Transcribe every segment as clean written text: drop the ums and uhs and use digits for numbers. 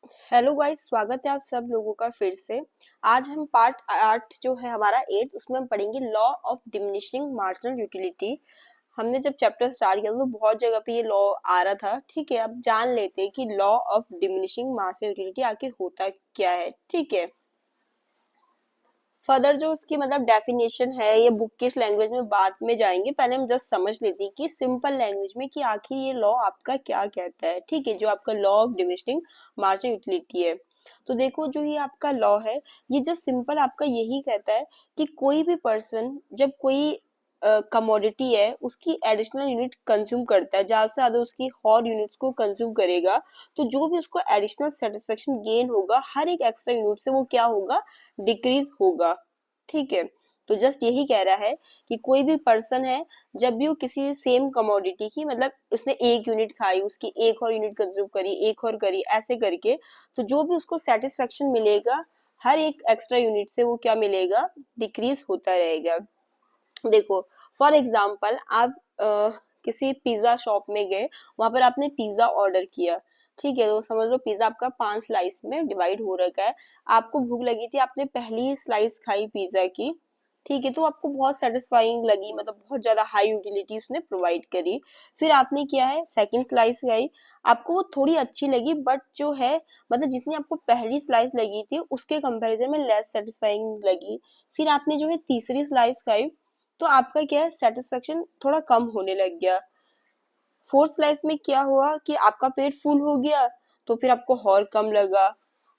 Hello guys, स्वागत है आप सब लोगों का फिर से। आज हम पार्ट 8 जो है हमारा 8 उसमें हम पढ़ेंगे law of diminishing marginal utility. हमने जब चैप्टर स्टार्ट किया तो बहुत जगह पे ये लॉ आ रहा था। ठीक है, अब जान लेते हैं कि law of diminishing marginal utility आखिर होता क्या है। ठीक है, फर्दर जो उसकी मतलब डेफिनेशन है ये बुकिश लैंग्वेज में बाद में जाएंगे। पहले हम जस्ट समझ लेते हैं कि सिंपल लैंग्वेज में कि आखिर ये लॉ आपका क्या कहता है। ठीक है, जो आपका law of diminishing marginal utility है। तो देखो, जो ये आपका लॉ है ये जस्ट सिंपल आपका यही कहता है कि कोई भी पर्सन जब कोई कमोडिटी है उसकी एडिशनल यूनिट कंज्यूम करता है, ज्यादा से ज्यादा उसकी और यूनिट्स को कंज्यूम करेगा, तो जो भी उसको एडिशनल सेटिस्फेक्शन गेन होगा हर एक एक्स्ट्रा यूनिट से वो क्या होगा, डिक्रीज होगा। ठीक है, तो जस्ट यही कह रहा है कि कोई भी पर्सन है जब भी वो किसी सेम कमोडिटी की मतलब उसने एक यूनिट खाई, उसकी एक और यूनिट कंज्यूम करी, एक और करी, ऐसे करके, तो जो भी उसको सेटिस्फेक्शन मिलेगा हर एक एक्स्ट्रा यूनिट से वो क्या मिलेगा, डिक्रीज होता रहेगा। देखो, फॉर एग्जाम्पल आप किसी पिज्जा शॉप में गए, वहां पर आपने पिज्जा ऑर्डर किया। ठीक है, तो समझ लो पिज्जा आपका 5 स्लाइस में डिवाइड हो रखा है। आपको भूख लगी थी, आपने पहली स्लाइस खाई पिज्जा की। ठीक है, तो आपको बहुत सेटिस्फाइंग लगी, मतलब बहुत ज्यादा हाई यूटिलिटी उसने प्रोवाइड करी। फिर आपने किया है सेकंड स्लाइस खाई, आपको वो थोड़ी अच्छी लगी बट जो है मतलब जितनी आपको पहली स्लाइस लगी थी उसके कंपैरिजन में लेस सेटिस्फाइंग लगी। फिर आपने जो है तीसरी स्लाइस खाई, तो आपका क्या है, सेटिस्फेक्शन थोड़ा कम होने लग गया। फोर्थ स्लाइस में क्या हुआ कि आपका पेट फुल हो गया, तो फिर आपको और कम लगा।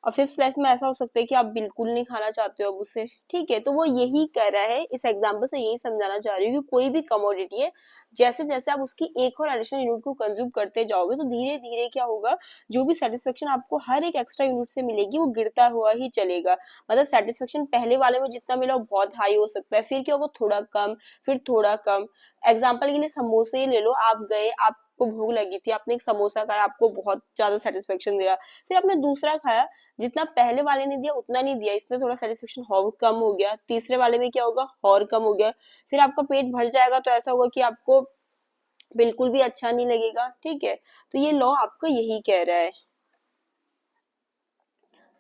और फिफ्थ स्लाइस में ऐसा हो सकता है कि आप बिल्कुल नहीं खाना चाहते हो अब उसे। ठीक है, तो वो यही कह रहा है, इस एग्जाम्पल से यही समझाना चाह रही हूँ कि कोई भी कमोडिटी है, जैसे जैसे आप उसकी एक और एडिशनल यूनिट को कंज्यूम करते जाओगे तो धीरे धीरे क्या होगा, जो भी सेटिस्फेक्शन आपको हर एक एक्स्ट्रा यूनिट से मिलेगी वो गिरता हुआ ही चलेगा। मतलब सेटिस्फेक्शन पहले वाले में जितना मिला वो बहुत हाई हो सकता है, फिर क्या होगा, थोड़ा कम, फिर थोड़ा कम। एग्जाम्पल के लिए समोसे ही ले लो, आप गए, आपको भूख लगी थी, आपने एक समोसा खाया, आपको बहुत ज्यादा सेटिस्फेक्शन दिया। फिर आपने दूसरा खाया, जितना पहले वाले ने दिया उतना नहीं दिया, इसमें थोड़ा सेटिस्फेक्शन और कम हो गया। तीसरे वाले में क्या होगा, और कम हो गया। फिर आपका पेट भर जाएगा तो ऐसा होगा कि आपको बिल्कुल भी अच्छा नहीं लगेगा। ठीक है, तो ये लॉ आपको यही कह रहा है।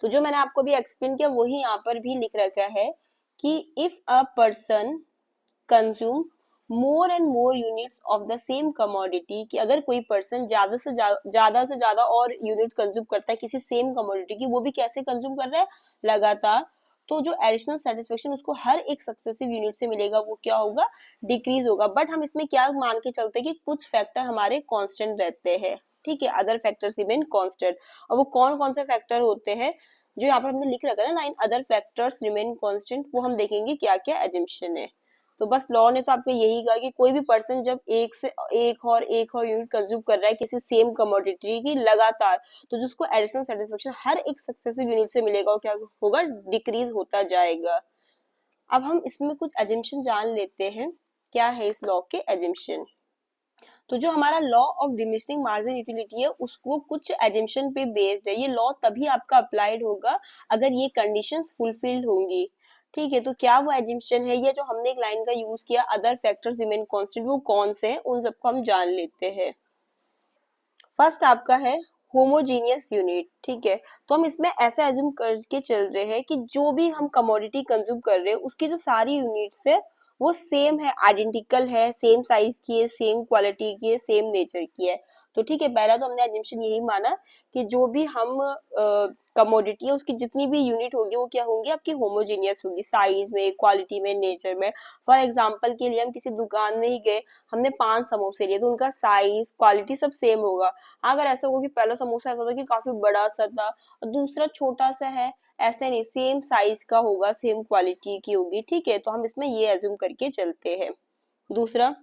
तो जो मैंने आपको भी एक्सप्लेन किया वही यहाँ पर भी लिख रखा है कि if a person consume more and more units of the same commodity, कि अगर कोई पर्सन ज्यादा से ज्यादा और यूनिट्स कंज्यूम करता है किसी सेम कमोडिटी की, वो भी कैसे कंज्यूम कर रहा है, लगातार, तो जो एडिशनल सेटिस्फेक्शन उसको हर एक सक्सेसिव यूनिट से मिलेगा वो क्या होगा, डिक्रीज होगा। बट हम इसमें क्या मान के चलते हैं कि कुछ फैक्टर हमारे कांस्टेंट रहते हैं। ठीक है, अदर फैक्टर्स रिमेन कांस्टेंट। और वो कौन कौन से फैक्टर होते हैं, जो यहाँ पर हमने लिख रखा है ना, 9 अदर फैक्टर्स रिमेन कांस्टेंट, वो हम देखेंगे क्या क्या एजम्पशन है। तो बस लॉ ने तो आपको यही कहा कि कोई भी पर्सन जब एक और यूनिट कंज्यूम कर रहा है किसी सेम कमोडिटी की लगातार, तो जिसको एडिशनल सेटिस्फेक्शन हर एक सक्सेसिव यूनिट से मिलेगा वो क्या होगा, डिक्रीज होता जाएगा। अब हम इसमें कुछ एजम्पशन जान लेते हैं, क्या है इस लॉ के एजम्पशन। तो जो हमारा law of diminishing margin utility है उसको कुछ एजम्पशन पे बेस्ड है। ये लॉ तभी आपका अप्लाइड होगा अगर ये कंडीशंस फुलफिल्ड होंगी। ठीक है, तो क्या वो एजम्पशन है, ये जो हमने एक लाइन का यूज किया, अदर फैक्टर्स रिमेन कांस्टेंट, वो कौन से हैं उन सबको हम जान लेते हैं। फर्स्ट आपका है होमोजीनियस यूनिट। ठीक है, तो हम इसमें ऐसे एज्यूम करके चल रहे हैं कि जो भी हम कमोडिटी कंज्यूम कर रहे हैं उसकी जो सारी यूनिट्स है वो सेम है, आइडेंटिकल है, सेम साइज की है, सेम क्वालिटी की है, सेम नेचर की है। तो ठीक है, पहला तो हमने एजम्पशन यही माना कि जो भी हम कमोडिटी है उसकी जितनी भी यूनिट होगी वो क्या होंगी, आपकी होमोजीनियस होगी, साइज में, क्वालिटी में, नेचर में। फॉर एग्जाम्पल के लिए हम किसी दुकान में ही गए, हमने 5 समोसे लिए तो उनका साइज, क्वालिटी सब सेम होगा। हाँ, अगर ऐसा होगा कि पहला समोसा ऐसा था कि काफी बड़ा सा था और दूसरा छोटा सा है, ऐसे नहीं, सेम साइज का होगा, सेम क्वालिटी की होगी। ठीक है, तो हम इसमें ये एज्यूम करके चलते हैं। दूसरा,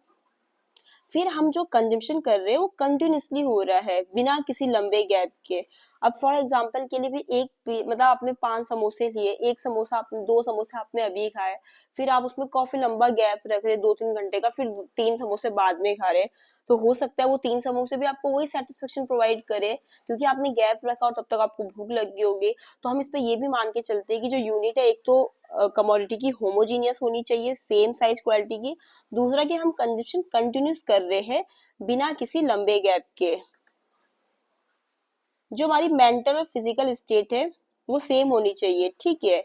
फिर हम जो कंजम्पशन कर रहे हैं वो कंटिन्यूसली हो रहा है बिना किसी लंबे गैप के। अब फॉर एग्जांपल के लिए भी मतलब आपने 5 समोसे लिए, एक समोसा आपने, 2 समोसे आपने अभी खाए, फिर आप उसमें काफी लंबा गैप रख रहे 2-3 घंटे का, फिर 3 समोसे बाद में खा रहे, तो हो सकता है वो 3 समोसे भी आपको वही सेटिस्फेक्शन प्रोवाइड करे क्योंकि आपने गैप रखा और तब तक आपको भूख लगी होगी। तो हम इस पे ये भी मान के चलते हैं कि जो यूनिट है एक तो कमोडिटी की होमोजीनियस होनी चाहिए, सेम साइज क्वालिटी की। दूसरा कि हम कंजप्शन कंटिन्यूस कर रहे हैं बिना किसी लंबे गैप के। जो हमारी मेंटल और फिजिकल स्टेट है वो सेम होनी चाहिए, ठीक है।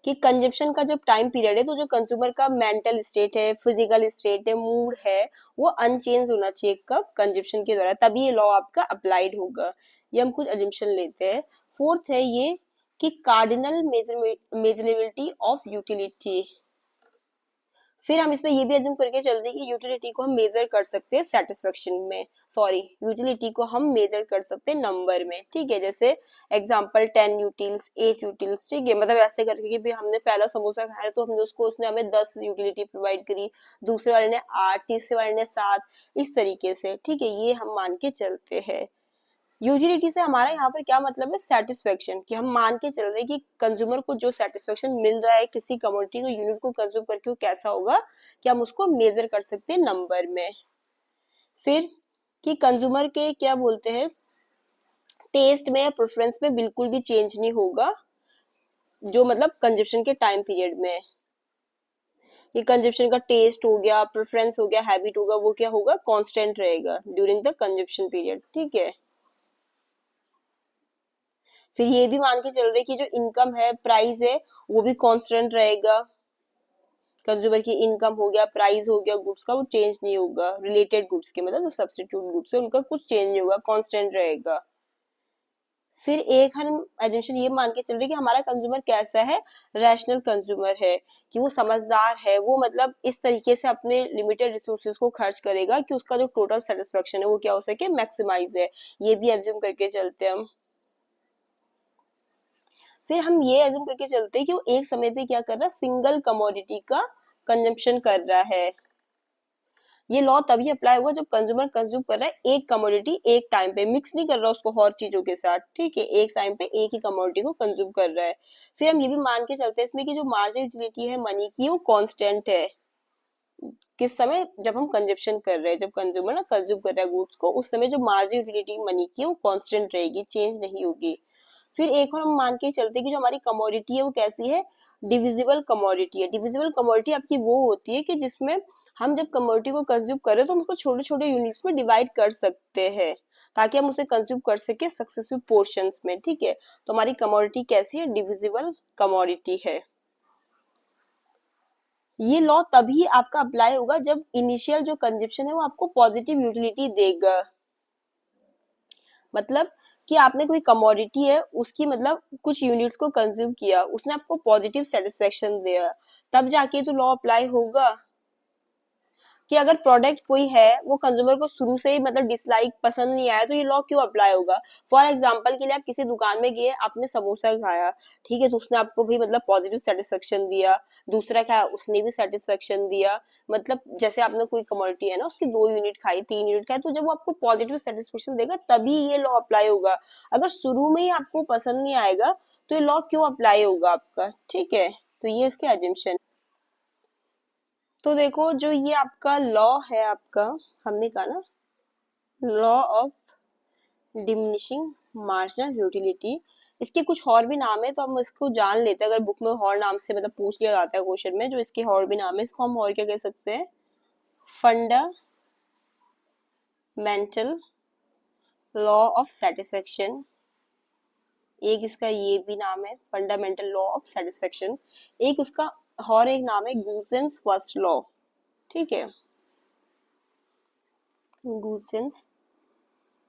कि कंजप्शन का जब टाइम पीरियड है तो जो कंज्यूमर का मेंटल स्टेट है, फिजिकल स्टेट है, मूड है, वो अनचेंज होना चाहिए कब, कंजप्शन के दौरान, तभी ये लॉ आपका अप्लाइड होगा। ये हम कुछ अजम्पशन लेते हैं। फोर्थ है ये कि कार्डिनल मेजरेबिलिटी ऑफ यूटिलिटी। फिर हम इसमें ये भी अज्यूम करके चलते हैं कि यूटिलिटी को हम मेजर कर सकते हैं सेटिस्फेक्शन में, सॉरी, यूटिलिटी को हम मेजर कर सकते हैं नंबर में, ठीक है। जैसे एग्जांपल 10 यूटिल्स, 8 यूटिल्स, ठीक है। मतलब ऐसे करके कि भी हमने पहला समोसा खाया तो हमने उसको, उसने हमें 10 यूटिलिटी प्रोवाइड करी, दूसरे वाले ने 8, तीसरे वाले ने 7, इस तरीके से, ठीक है। ये हम मान के चलते हैं। यूटिलिटी से हमारा यहाँ पर क्या मतलब है, सेटिस्फेक्शन, कि हम मान के चल रहे हैं कि कंज्यूमर को जो सेटिस्फेक्शन मिल रहा है किसी कमोडिटी को, यूनिट को कंज्यूम करके, वो कैसा होगा कि हम उसको मेजर कर सकते हैं नंबर में। फिर कि कंज्यूमर के क्या बोलते हैं, टेस्ट में या प्रेफरेंस में बिल्कुल भी चेंज नहीं होगा, जो मतलब कंजप्शन के टाइम पीरियड में। ये कंजप्शन का टेस्ट हो गया, प्रेफरेंस हो गया, हैबिट होगा, वो क्या होगा, कांस्टेंट रहेगा ड्यूरिंग द कंजप्शन पीरियड, ठीक है। फिर ये भी मान के चल रहे कि जो इनकम है, प्राइस है, वो भी कांस्टेंट रहेगा। कंज्यूमर की इनकम हो गया, प्राइस हो गया गुड्स का, वो चेंज नहीं होगा। रिलेटेड गुड्स के मतलब जो सब्स्टिट्यूट गुड्स है उनका कुछ चेंज नहीं होगा, कांस्टेंट रहेगा। फिर एक हम एजम्पशन ये मान के चल रहे कि हमारा कंज्यूमर कैसा है, रैशनल कंज्यूमर है, कि वो समझदार है, वो मतलब इस तरीके से अपने लिमिटेड रिसोर्सेज को खर्च करेगा कि उसका जो टोटल सेटिस्फेक्शन है वो क्या हो सके, मैक्सिमाइज है। ये भी एज्यूम करके चलते हैं हम। फिर हम ये एज्यूम करके चलते हैं कि वो एक समय पे क्या कर रहा है, सिंगल कमोडिटी का कंजम्पशन कर रहा है। ये लॉ तभी अप्लाई होगा जब कंज्यूमर कंज्यूम कर रहा है एक कमोडिटी एक टाइम पे, मिक्स नहीं कर रहा उसको और चीजों के साथ, ठीक है। एक टाइम पे एक ही कमोडिटी को कंज्यूम कर रहा है। फिर हम ये भी मान के चलते हैं इसमें कि जो मार्जिन यूटिलिटी है मनी की, वो कांस्टेंट है। किस समय, जब हम कंजप्शन कर रहे हैं, जब कंज्यूमर ना कंज्यूम कर रहा है गुड्स को, उस समय जो मार्जिन यूटिलिटी मनी की है वो कांस्टेंट रहेगी, चेंज नहीं होगी। फिर एक और हम मान के चलते हैं कि जो हमारी कमोडिटी है वो कैसी है, डिविजिबल कमोडिटी है। डिविजिबल कमोडिटी आपकी वो होती है कि जिसमें हम जब कमोडिटी को कंज्यूम कर रहे हैं तो हम उसको छोटे छोटे यूनिट्स में डिवाइड कर सकते हैं, ताकि हम उसे कंज्यूम कर सके सक्सेसिव पोर्शंस में, ठीक है। तो हमारी कमोडिटी कैसी है, डिविजिबल कमोडिटी है। ये लॉ तभी आपका अप्लाई होगा जब इनिशियल जो कंजप्शन है वो आपको पॉजिटिव यूटिलिटी देगा। मतलब कि आपने कोई कमोडिटी है, उसकी मतलब कुछ यूनिट्स को कंज्यूम किया, उसने आपको पॉजिटिव सेटिस्फेक्शन दिया, तब जाके तो लॉ अप्लाई होगा। कि अगर प्रोडक्ट कोई है वो कंज्यूमर को शुरू से ही मतलब डिसलाइक, पसंद नहीं आया, तो ये लॉ क्यों अप्लाई होगा। फॉर एग्जाम्पल के लिए आप किसी दुकान में गए, आपने समोसा खाया, ठीक है, तो उसने आपको भी मतलब पॉजिटिव सेटिस्फेक्शन दिया, दूसरा क्या, उसने भी सेटिस्फेक्शन दिया। मतलब जैसे आपने कोई कमोडिटी है ना, उसकी 2 यूनिट खाई, 3 यूनिट खाई, तो जब वो आपको पॉजिटिव सेटिस्फेक्शन देगा तभी ये लॉ अप्लाई होगा। अगर शुरू में ही आपको पसंद नहीं आएगा तो ये लॉ क्यों अप्लाई होगा आपका, ठीक है। तो ये इसके एजम्पशन। तो देखो जो ये आपका लॉ है आपका, हमने कहा ना, law of diminishing marginal utility, इसके कुछ और भी नाम है तो हम इसको जान लेते हैं। अगर बुक में और नाम से मतलब पूछ लिया जाता है क्वेश्चन में, जो इसके और भी नाम है, इसको हम और क्या कह सकते हैं, फंडामेंटल लॉ ऑफ सेटिस्फेक्शन। एक इसका ये भी नाम है, फंडामेंटल लॉ ऑफ सेटिस्फेक्शन। एक उसका और एक नाम है गूसेंस फर्स्ट लॉ, ठीक है, गूसेंस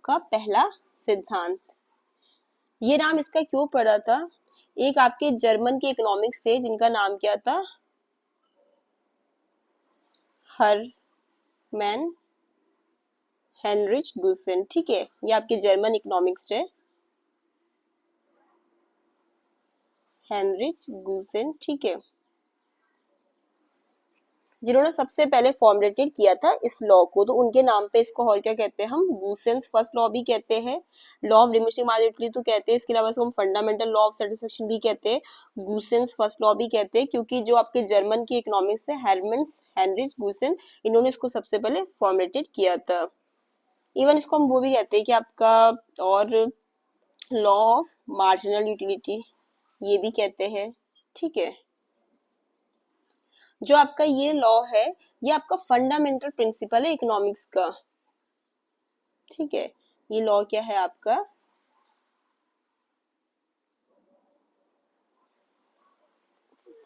का पहला सिद्धांत। ये नाम इसका क्यों पड़ा था, एक आपके जर्मन के इकोनॉमिक्स थे जिनका नाम क्या था, हरमैन हेनरिच गुसेन, ठीक है। ये आपके जर्मन इकोनॉमिक्स थे, हेनरिच गुसेन, ठीक है, जिन्होंने सबसे पहले फॉर्मुलेटेड किया था इस लॉ को। तो उनके नाम पे इसको और क्या कहते हैं, हम गूसेंस फर्स्ट लॉ भी कहते हैं, लॉ ऑफ डिमिनिशिंग मार्जिनल तो कहते हैं, इसके अलावा इसको हम फंडामेंटल लॉ ऑफ सेटिस्फेक्शन भी कहते हैं, गूसेंस फर्स्ट लॉ भी कहते हैं, क्योंकि जो आपके जर्मन की इकोनॉमिक्स है, हेरमेंस हेनरिच गूसेन, इन्होंने इसको सबसे पहले फॉर्मुलेटेड किया था। इवन इसको हम वो भी कहते हैं कि आपका, और लॉ ऑफ मार्जिनल यूटिलिटी ये भी कहते हैं, ठीक है। जो आपका ये लॉ है, ये आपका फंडामेंटल प्रिंसिपल है इकोनॉमिक्स का, ठीक है। ये लॉ क्या है आपका?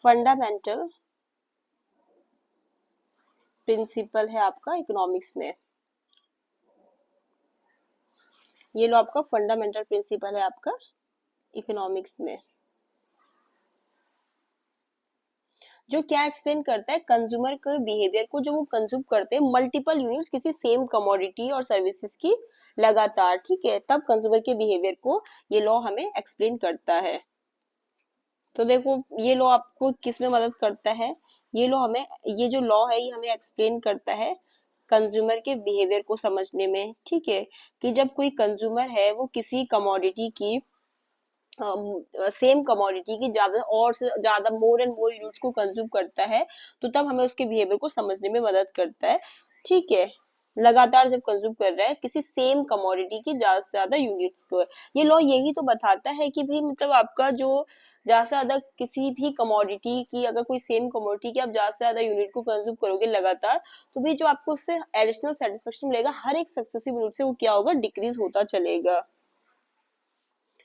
फंडामेंटल प्रिंसिपल है आपका इकोनॉमिक्स में। ये लो आपका फंडामेंटल प्रिंसिपल है आपका इकोनॉमिक्स में, जो क्या एक्सप्लेन करता है, कंज्यूमर के बिहेवियर को, जो वो कंज्यूम करते हैं मल्टीपल यूनिट्स किसी सेम कमोडिटी और सर्विसेज की लगातार, ठीक है, तब कंज्यूमर के बिहेवियर को ये लॉ हमें एक्सप्लेन करता है। तो देखो ये लॉ आपको किस में मदद करता है, ये लॉ हमें, ये जो लॉ है ये हमें एक्सप्लेन करता है कंज्यूमर के बिहेवियर को समझने में, ठीक है, कि जब कोई कंज्यूमर है वो किसी कमोडिटी की सेम कमोडिटी की ज्यादा और से ज्यादा मोर एंड मोर यूनिट्स को कंज्यूम करता है, तो तब हमें उसके बिहेवियर को समझने में मदद करता है, ठीक है, लगातार जब कंज्यूम कर रहा है किसी सेम कमोडिटी की ज्यादा से ज्यादा यूनिट्स को। ये लॉ यही तो बताता है कि भाई मतलब आपका जो ज्यादा से ज्यादा किसी भी कमोडिटी की, अगर कोई सेम कमोडिटी की आप ज्यादा से ज्यादा यूनिट को कंज्यूम करोगे लगातार, तो भी जो आपको उससे एडिशनल सेटिस्फेक्शन मिलेगा हर एक सक्सेसिव यूनिट से, वो क्या होगा, डिक्रीज होता चलेगा।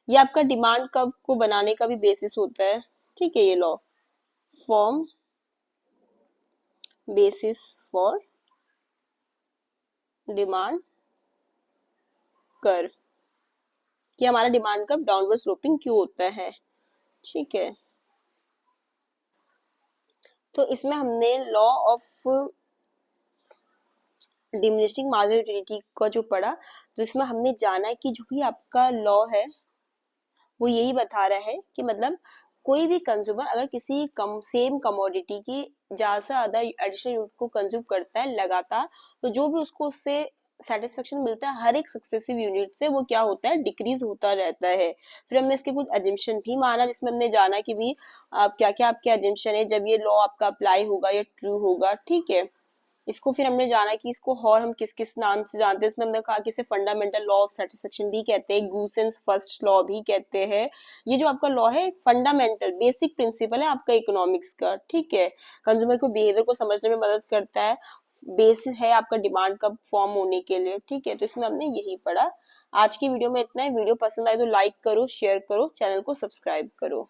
ये आपका डिमांड कर्व को बनाने का भी बेसिस होता है, ठीक है, ये law form basis for demand curve, कि हमारा डिमांड कर्व डाउनवर्ड स्लोपिंग क्यों होता है, ठीक है। तो इसमें हमने law of diminishing marginal utility का जो पढ़ा, तो इसमें हमने जाना है कि जो भी आपका लॉ है वो यही बता रहा है कि मतलब कोई भी कंज्यूमर अगर किसी कम सेम कमोडिटी की ज्यादा से ज्यादा एडिशनल यूनिट को कंज्यूम करता है लगातार, तो जो भी उसको उससे सेटिस्फेक्शन मिलता है हर एक सक्सेसिव यूनिट से, वो क्या होता है, डिक्रीज होता रहता है। फिर हमने इसके कुछ एजम्पशन भी माना, जिसमें हमने जाना कि भी आप क्या क्या आपके एजम्पशन है जब ये लॉ आपका अप्लाई होगा या ट्रू होगा, ठीक है। इसको फिर हमने जाना कि इसको और हम किस किस नाम से जानते हैं, उसमें हमने कहा कि इसे फंडामेंटल लॉ ऑफ सेटिस्फेक्शन भी कहते हैं, गूसेंस फर्स्ट लॉ भी कहते हैं। ये जो आपका लॉ है फंडामेंटल बेसिक प्रिंसिपल है आपका इकोनॉमिक्स का, ठीक है, कंज्यूमर को बिहेवियर को समझने में मदद करता है, बेसिस है आपका डिमांड का फॉर्म होने के लिए, ठीक है। तो इसमें हमने यही पढ़ा। आज की वीडियो में इतना है। वीडियो पसंद आए तो लाइक करो, शेयर करो, चैनल को सब्सक्राइब करो।